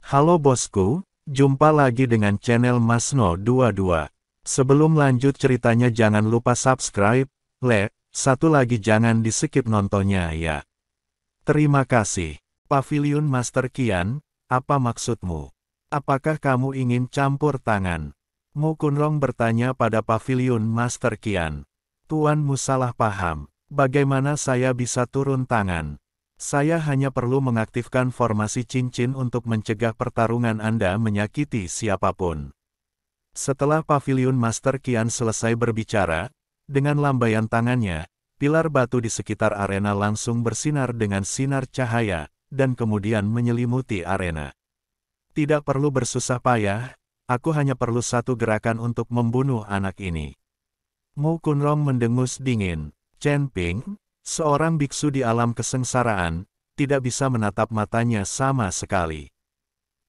Halo bosku, jumpa lagi dengan channel Masno22. Sebelum lanjut ceritanya jangan lupa subscribe, satu lagi jangan di-skip nontonnya ya. Terima kasih. Pavilion Master Qian, apa maksudmu? Apakah kamu ingin campur tangan? Mu Kunrong bertanya pada Pavilion Master Qian. Tuanmu salah paham. Bagaimana saya bisa turun tangan? Saya hanya perlu mengaktifkan formasi cincin untuk mencegah pertarungan Anda menyakiti siapapun. Setelah Pavilion Master Qian selesai berbicara, dengan lambaian tangannya, pilar batu di sekitar arena langsung bersinar dengan sinar cahaya, dan kemudian menyelimuti arena. Tidak perlu bersusah payah, aku hanya perlu satu gerakan untuk membunuh anak ini. Mu Kunrong mendengus dingin. Chen Ping, seorang biksu di alam kesengsaraan, tidak bisa menatap matanya sama sekali.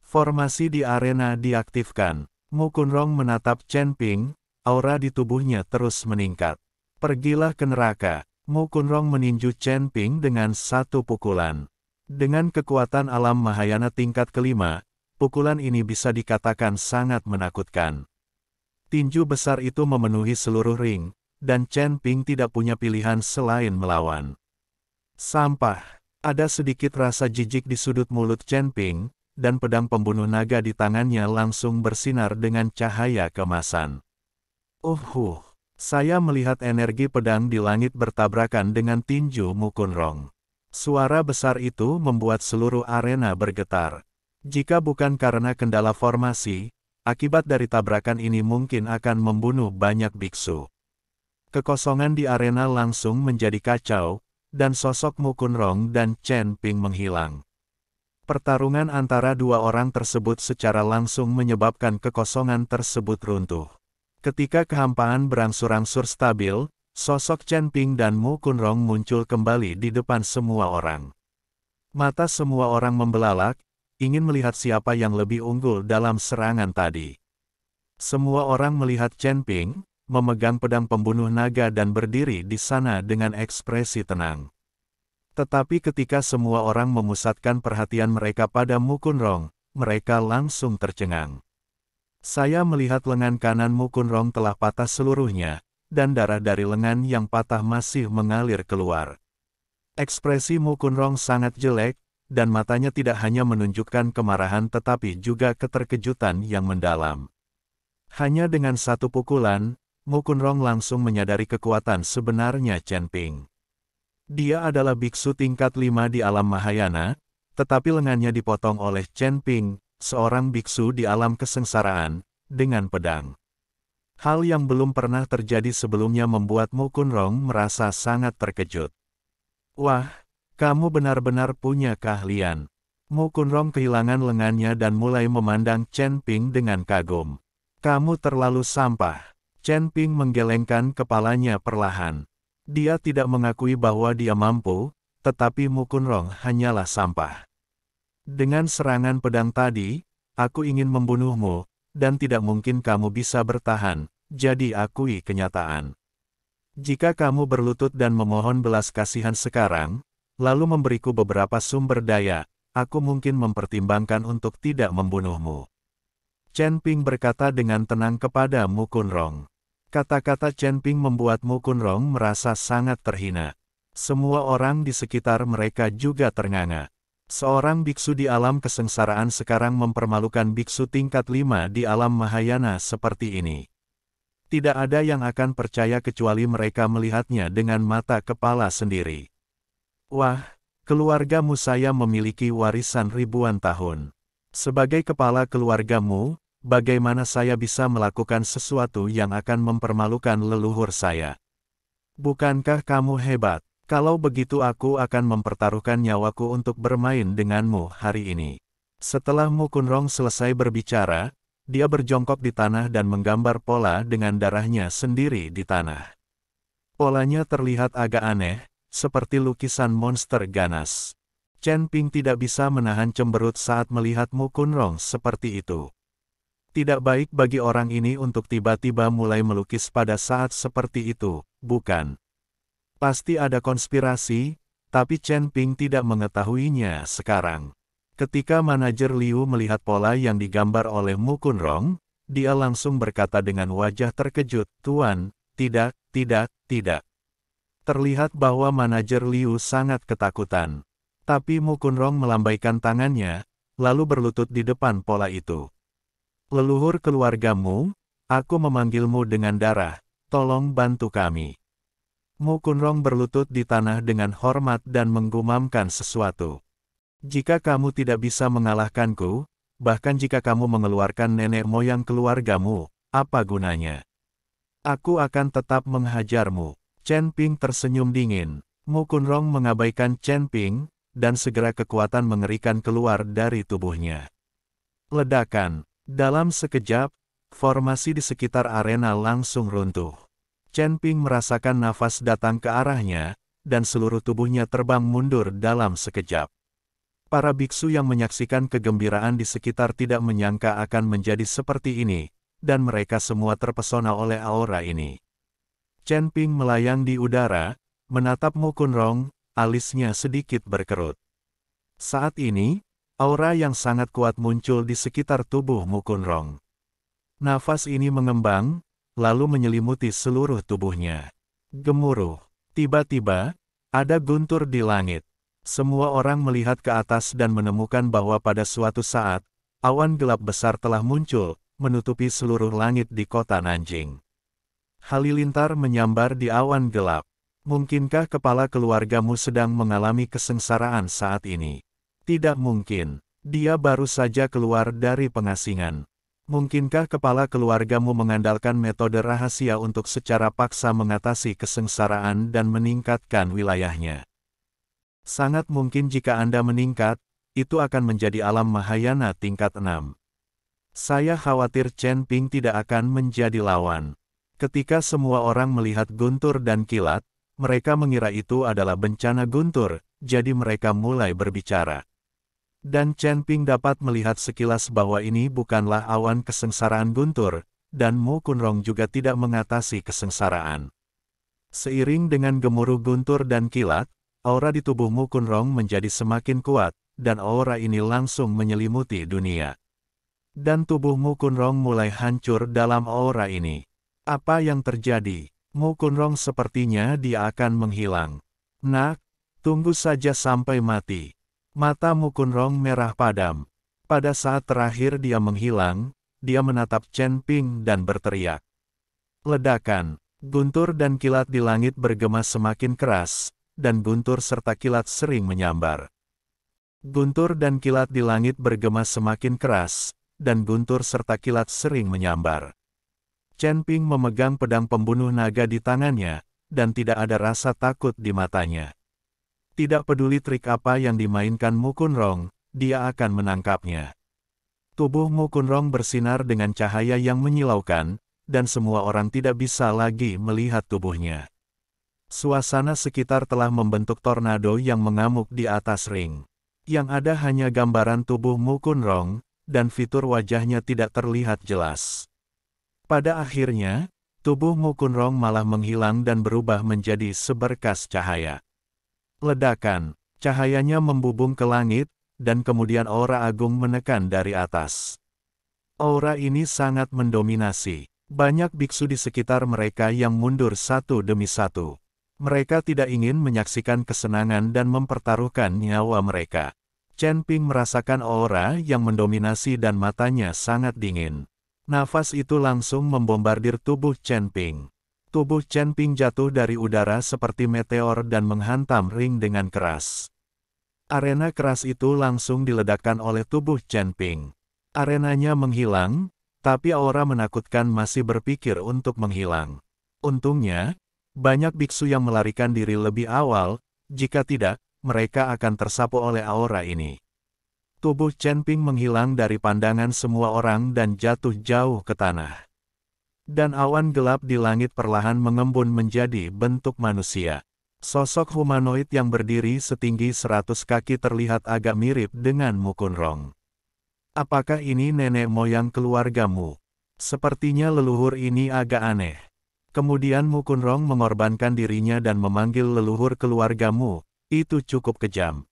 Formasi di arena diaktifkan. Mu Kunrong menatap Chen Ping, aura di tubuhnya terus meningkat. Pergilah ke neraka. Mu Kunrong meninju Chen Ping dengan satu pukulan. Dengan kekuatan alam Mahayana tingkat kelima, pukulan ini bisa dikatakan sangat menakutkan. Tinju besar itu memenuhi seluruh ring, dan Chen Ping tidak punya pilihan selain melawan. Sampah. Ada sedikit rasa jijik di sudut mulut Chen Ping, dan pedang pembunuh naga di tangannya langsung bersinar dengan cahaya kemasan. Saya melihat energi pedang di langit bertabrakan dengan tinju Mu Kunrong. Suara besar itu membuat seluruh arena bergetar. Jika bukan karena kendala formasi, akibat dari tabrakan ini mungkin akan membunuh banyak biksu. Kekosongan di arena langsung menjadi kacau, dan sosok Mu Kunrong dan Chen Ping menghilang. Pertarungan antara dua orang tersebut secara langsung menyebabkan kekosongan tersebut runtuh. Ketika kehampaan berangsur-angsur stabil, sosok Chen Ping dan Mu Kunrong muncul kembali di depan semua orang. Mata semua orang membelalak, ingin melihat siapa yang lebih unggul dalam serangan tadi. Semua orang melihat Chen Ping memegang pedang pembunuh naga dan berdiri di sana dengan ekspresi tenang. Tetapi ketika semua orang memusatkan perhatian mereka pada Mu Kunrong, mereka langsung tercengang. Saya melihat lengan kanan Mu Kunrong telah patah seluruhnya, dan darah dari lengan yang patah masih mengalir keluar. Ekspresi Mu Kunrong sangat jelek, dan matanya tidak hanya menunjukkan kemarahan tetapi juga keterkejutan yang mendalam. Hanya dengan satu pukulan, Mu Kunrong langsung menyadari kekuatan sebenarnya Chen Ping. Dia adalah biksu tingkat 5 di alam Mahayana, tetapi lengannya dipotong oleh Chen Ping, seorang biksu di alam kesengsaraan, dengan pedang. Hal yang belum pernah terjadi sebelumnya membuat Mu Kunrong merasa sangat terkejut. Wah, kamu benar-benar punya keahlian. Mu Kunrong kehilangan lengannya dan mulai memandang Chen Ping dengan kagum. Kamu terlalu sampah. Chen Ping menggelengkan kepalanya perlahan. Dia tidak mengakui bahwa dia mampu, tetapi Mu Kunrong hanyalah sampah. Dengan serangan pedang tadi, aku ingin membunuhmu, dan tidak mungkin kamu bisa bertahan, jadi akui kenyataan. Jika kamu berlutut dan memohon belas kasihan sekarang, lalu memberiku beberapa sumber daya, aku mungkin mempertimbangkan untuk tidak membunuhmu. Chen Ping berkata dengan tenang kepada Mu Kunrong. Kata-kata Chen Ping membuat Mu Kunrong merasa sangat terhina. Semua orang di sekitar mereka juga ternganga. Seorang biksu di alam kesengsaraan sekarang mempermalukan biksu tingkat 5 di alam Mahayana seperti ini. Tidak ada yang akan percaya kecuali mereka melihatnya dengan mata kepala sendiri. Wah, keluargamu saya memiliki warisan ribuan tahun. Sebagai kepala keluargamu, bagaimana saya bisa melakukan sesuatu yang akan mempermalukan leluhur saya? Bukankah kamu hebat? Kalau begitu aku akan mempertaruhkan nyawaku untuk bermain denganmu hari ini. Setelah Mu Kunrong selesai berbicara, dia berjongkok di tanah dan menggambar pola dengan darahnya sendiri di tanah. Polanya terlihat agak aneh, seperti lukisan monster ganas. Chen Ping tidak bisa menahan cemberut saat melihat Mu Kunrong seperti itu. Tidak baik bagi orang ini untuk tiba-tiba mulai melukis pada saat seperti itu, bukan? Pasti ada konspirasi, tapi Chen Ping tidak mengetahuinya sekarang. Ketika manajer Liu melihat pola yang digambar oleh Mu Kunrong, dia langsung berkata dengan wajah terkejut, "Tuan, tidak, tidak, tidak." Terlihat bahwa manajer Liu sangat ketakutan. Tapi Mu Kunrong melambaikan tangannya, lalu berlutut di depan pola itu. "Leluhur keluargamu, aku memanggilmu dengan darah, tolong bantu kami." Mu Kunrong berlutut di tanah dengan hormat dan menggumamkan sesuatu. "Jika kamu tidak bisa mengalahkanku, bahkan jika kamu mengeluarkan nenek moyang keluargamu, apa gunanya? Aku akan tetap menghajarmu." Chen Ping tersenyum dingin. Mu Kunrong mengabaikan Chen Ping, dan segera kekuatan mengerikan keluar dari tubuhnya. Ledakan. Dalam sekejap, formasi di sekitar arena langsung runtuh. Chen Ping merasakan nafas datang ke arahnya, dan seluruh tubuhnya terbang mundur dalam sekejap. Para biksu yang menyaksikan kegembiraan di sekitar tidak menyangka akan menjadi seperti ini, dan mereka semua terpesona oleh aura ini. Chen Ping melayang di udara, menatap Mu Kunrong, alisnya sedikit berkerut. Saat ini, aura yang sangat kuat muncul di sekitar tubuh Mu Kunrong. Nafas ini mengembang, lalu menyelimuti seluruh tubuhnya. Gemuruh. Tiba-tiba, ada guntur di langit. Semua orang melihat ke atas dan menemukan bahwa pada suatu saat, awan gelap besar telah muncul, menutupi seluruh langit di kota Nanjing. Halilintar menyambar di awan gelap. "Mungkinkah kepala keluargamu sedang mengalami kesengsaraan saat ini?" "Tidak mungkin. Dia baru saja keluar dari pengasingan." "Mungkinkah kepala keluargamu mengandalkan metode rahasia untuk secara paksa mengatasi kesengsaraan dan meningkatkan wilayahnya?" "Sangat mungkin jika Anda meningkat, itu akan menjadi alam Mahayana tingkat 6. Saya khawatir Chen Ping tidak akan menjadi lawan." Ketika semua orang melihat guntur dan kilat, mereka mengira itu adalah bencana guntur, jadi mereka mulai berbicara. Dan Chen Ping dapat melihat sekilas bahwa ini bukanlah awan kesengsaraan guntur, dan Mu Kunrong juga tidak mengatasi kesengsaraan. Seiring dengan gemuruh guntur dan kilat, aura di tubuh Mu Kunrong menjadi semakin kuat, dan aura ini langsung menyelimuti dunia. Dan tubuh Mu Kunrong mulai hancur dalam aura ini. Apa yang terjadi? Mu Kunrong sepertinya dia akan menghilang. "Nak, tunggu saja sampai mati." Mata Mu Kunrong merah padam. Pada saat terakhir dia menghilang, dia menatap Chen Ping dan berteriak. Ledakan. Guntur dan kilat di langit bergema semakin keras, dan guntur serta kilat sering menyambar. Guntur dan kilat di langit bergema semakin keras, dan guntur serta kilat sering menyambar. Chen Ping memegang pedang pembunuh naga di tangannya, dan tidak ada rasa takut di matanya. Tidak peduli trik apa yang dimainkan Mu Kunrong, dia akan menangkapnya. Tubuh Mu Kunrong bersinar dengan cahaya yang menyilaukan, dan semua orang tidak bisa lagi melihat tubuhnya. Suasana sekitar telah membentuk tornado yang mengamuk di atas ring. Yang ada hanya gambaran tubuh Mu Kunrong, dan fitur wajahnya tidak terlihat jelas. Pada akhirnya, tubuh Mu Kunrong malah menghilang dan berubah menjadi seberkas cahaya. Ledakan, cahayanya membubung ke langit, dan kemudian aura agung menekan dari atas. Aura ini sangat mendominasi. Banyak biksu di sekitar mereka yang mundur satu demi satu. Mereka tidak ingin menyaksikan kesenangan dan mempertaruhkan nyawa mereka. Chen Ping merasakan aura yang mendominasi dan matanya sangat dingin. Nafas itu langsung membombardir tubuh Chen Ping. Tubuh Chen Ping jatuh dari udara seperti meteor dan menghantam ring dengan keras. Arena keras itu langsung diledakkan oleh tubuh Chen Ping. Arenanya menghilang, tapi aura menakutkan masih berpikir untuk menghilang. Untungnya, banyak biksu yang melarikan diri lebih awal, jika tidak, mereka akan tersapu oleh aura ini. Tubuh Chen Ping menghilang dari pandangan semua orang dan jatuh jauh ke tanah. Dan awan gelap di langit perlahan mengembun menjadi bentuk manusia. Sosok humanoid yang berdiri setinggi 100 kaki terlihat agak mirip dengan Mu Kunrong. Apakah ini nenek moyang keluargamu? Sepertinya leluhur ini agak aneh. Kemudian Mu Kunrong mengorbankan dirinya dan memanggil leluhur keluargamu, itu cukup kejam.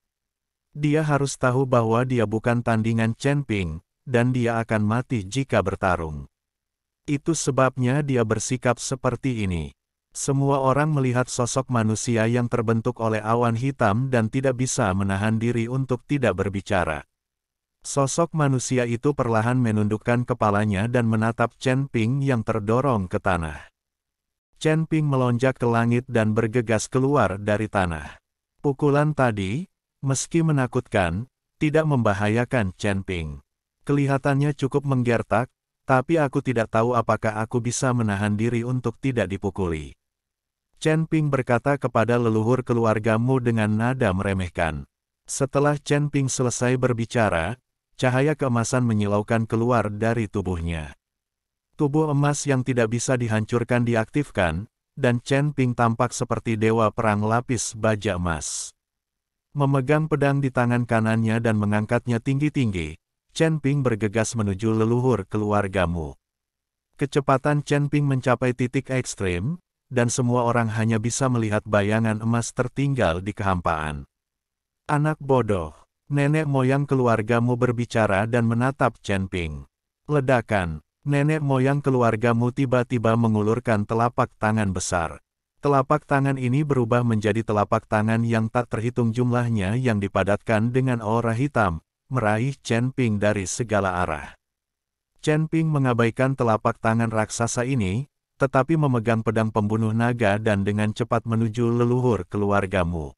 Dia harus tahu bahwa dia bukan tandingan Chen Ping, dan dia akan mati jika bertarung. Itu sebabnya dia bersikap seperti ini. Semua orang melihat sosok manusia yang terbentuk oleh awan hitam dan tidak bisa menahan diri untuk tidak berbicara. Sosok manusia itu perlahan menundukkan kepalanya dan menatap Chen Ping yang terdorong ke tanah. Chen Ping melonjak ke langit dan bergegas keluar dari tanah. Pukulan tadi, meski menakutkan, tidak membahayakan Chen Ping. Kelihatannya cukup menggertak, tapi aku tidak tahu apakah aku bisa menahan diri untuk tidak dipukuli. Chen Ping berkata kepada leluhur keluargamu dengan nada meremehkan. Setelah Chen Ping selesai berbicara, cahaya keemasan menyilaukan keluar dari tubuhnya. Tubuh emas yang tidak bisa dihancurkan diaktifkan, dan Chen Ping tampak seperti dewa perang lapis baja emas. Memegang pedang di tangan kanannya dan mengangkatnya tinggi-tinggi, Chen Ping bergegas menuju leluhur keluargamu. Kecepatan Chen Ping mencapai titik ekstrim, dan semua orang hanya bisa melihat bayangan emas tertinggal di kehampaan. Anak bodoh, nenek moyang keluargamu berbicara dan menatap Chen Ping. Ledakan. Nenek moyang keluargamu tiba-tiba mengulurkan telapak tangan besar. Telapak tangan ini berubah menjadi telapak tangan yang tak terhitung jumlahnya yang dipadatkan dengan aura hitam, meraih Chen Ping dari segala arah. Chen Ping mengabaikan telapak tangan raksasa ini, tetapi memegang pedang pembunuh naga dan dengan cepat menuju leluhur keluargamu.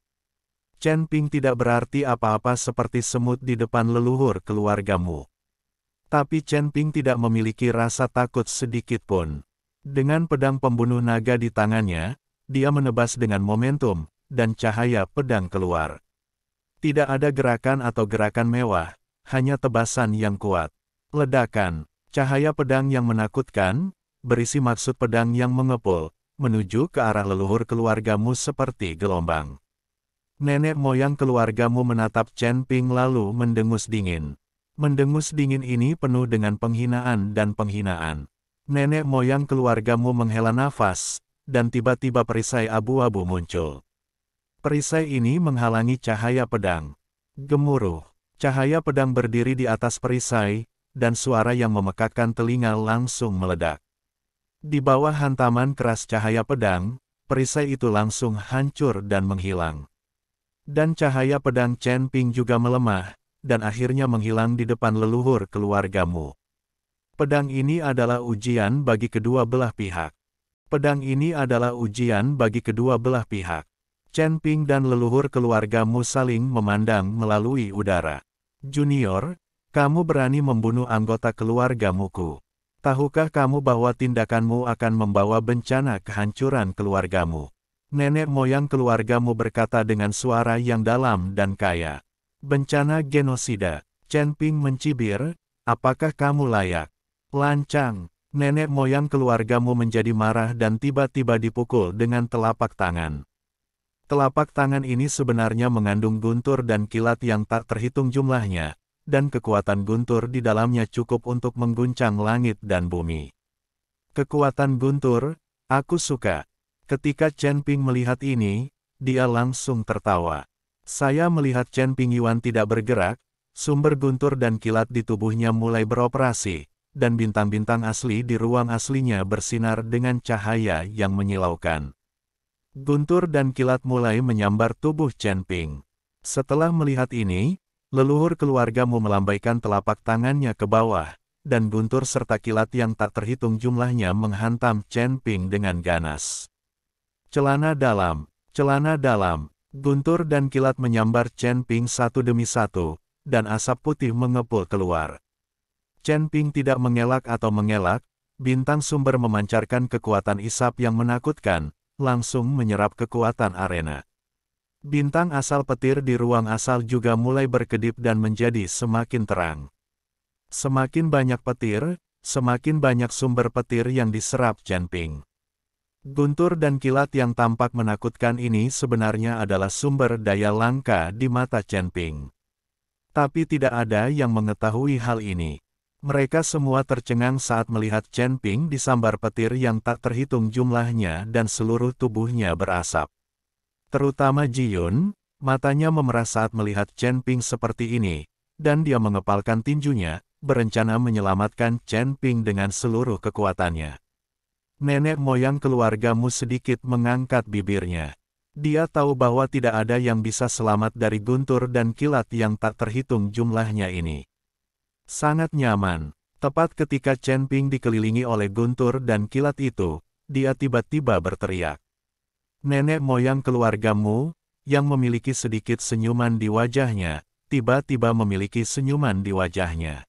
Chen Ping tidak berarti apa-apa seperti semut di depan leluhur keluargamu. Tapi Chen Ping tidak memiliki rasa takut sedikit pun. Dengan pedang pembunuh naga di tangannya, dia menebas dengan momentum, dan cahaya pedang keluar. Tidak ada gerakan atau gerakan mewah, hanya tebasan yang kuat. Ledakan, cahaya pedang yang menakutkan, berisi maksud pedang yang mengepul, menuju ke arah leluhur keluargamu seperti gelombang. Nenek moyang keluargamu menatap Chen Ping lalu mendengus dingin. Mendengus dingin ini penuh dengan penghinaan dan penghinaan. Nenek moyang keluargamu menghela nafas, dan tiba-tiba perisai abu-abu muncul. Perisai ini menghalangi cahaya pedang. Gemuruh, cahaya pedang berdiri di atas perisai, dan suara yang memekakkan telinga langsung meledak. Di bawah hantaman keras cahaya pedang, perisai itu langsung hancur dan menghilang. Dan cahaya pedang Chen Ping juga melemah, dan akhirnya menghilang di depan leluhur keluargamu. Pedang ini adalah ujian bagi kedua belah pihak. Pedang ini adalah ujian bagi kedua belah pihak. Chen Ping dan leluhur keluargamu saling memandang melalui udara. Junior, kamu berani membunuh anggota keluargamuku. Tahukah kamu bahwa tindakanmu akan membawa bencana kehancuran keluargamu? Nenek moyang keluargamu berkata dengan suara yang dalam dan kaya. Bencana genosida. Chen Ping mencibir, apakah kamu layak? Lancang. Nenek moyang keluargamu menjadi marah dan tiba-tiba dipukul dengan telapak tangan. Telapak tangan ini sebenarnya mengandung guntur dan kilat yang tak terhitung jumlahnya, dan kekuatan guntur di dalamnya cukup untuk mengguncang langit dan bumi. Kekuatan guntur, aku suka. Ketika Chen Ping melihat ini, dia langsung tertawa. Saya melihat Chen Ping Yuan tidak bergerak, sumber guntur dan kilat di tubuhnya mulai beroperasi, dan bintang-bintang asli di ruang aslinya bersinar dengan cahaya yang menyilaukan. Guntur dan kilat mulai menyambar tubuh Chen Ping. Setelah melihat ini, leluhur keluargamu melambaikan telapak tangannya ke bawah, dan guntur serta kilat yang tak terhitung jumlahnya menghantam Chen Ping dengan ganas. Celana dalam, guntur dan kilat menyambar Chen Ping satu demi satu, dan asap putih mengepul keluar. Chen Ping tidak mengelak atau mengelak, bintang sumber memancarkan kekuatan isap yang menakutkan, langsung menyerap kekuatan arena. Bintang asal petir di ruang asal juga mulai berkedip dan menjadi semakin terang. Semakin banyak petir, semakin banyak sumber petir yang diserap Chen Ping. Guntur dan kilat yang tampak menakutkan ini sebenarnya adalah sumber daya langka di mata Chen Ping. Tapi tidak ada yang mengetahui hal ini. Mereka semua tercengang saat melihat Chen Ping disambar petir yang tak terhitung jumlahnya dan seluruh tubuhnya berasap. Terutama Ji Yun, Matanya memerah saat melihat Chen Ping seperti ini, dan dia mengepalkan tinjunya, berencana menyelamatkan Chen Ping dengan seluruh kekuatannya. Nenek moyang keluargamu sedikit mengangkat bibirnya. Dia tahu bahwa tidak ada yang bisa selamat dari guntur dan kilat yang tak terhitung jumlahnya ini. Sangat nyaman. Tepat ketika Chen Ping dikelilingi oleh guntur dan kilat itu, dia tiba-tiba berteriak. Nenek moyang keluargamu, yang memiliki sedikit senyuman di wajahnya, tiba-tiba memiliki senyuman di wajahnya.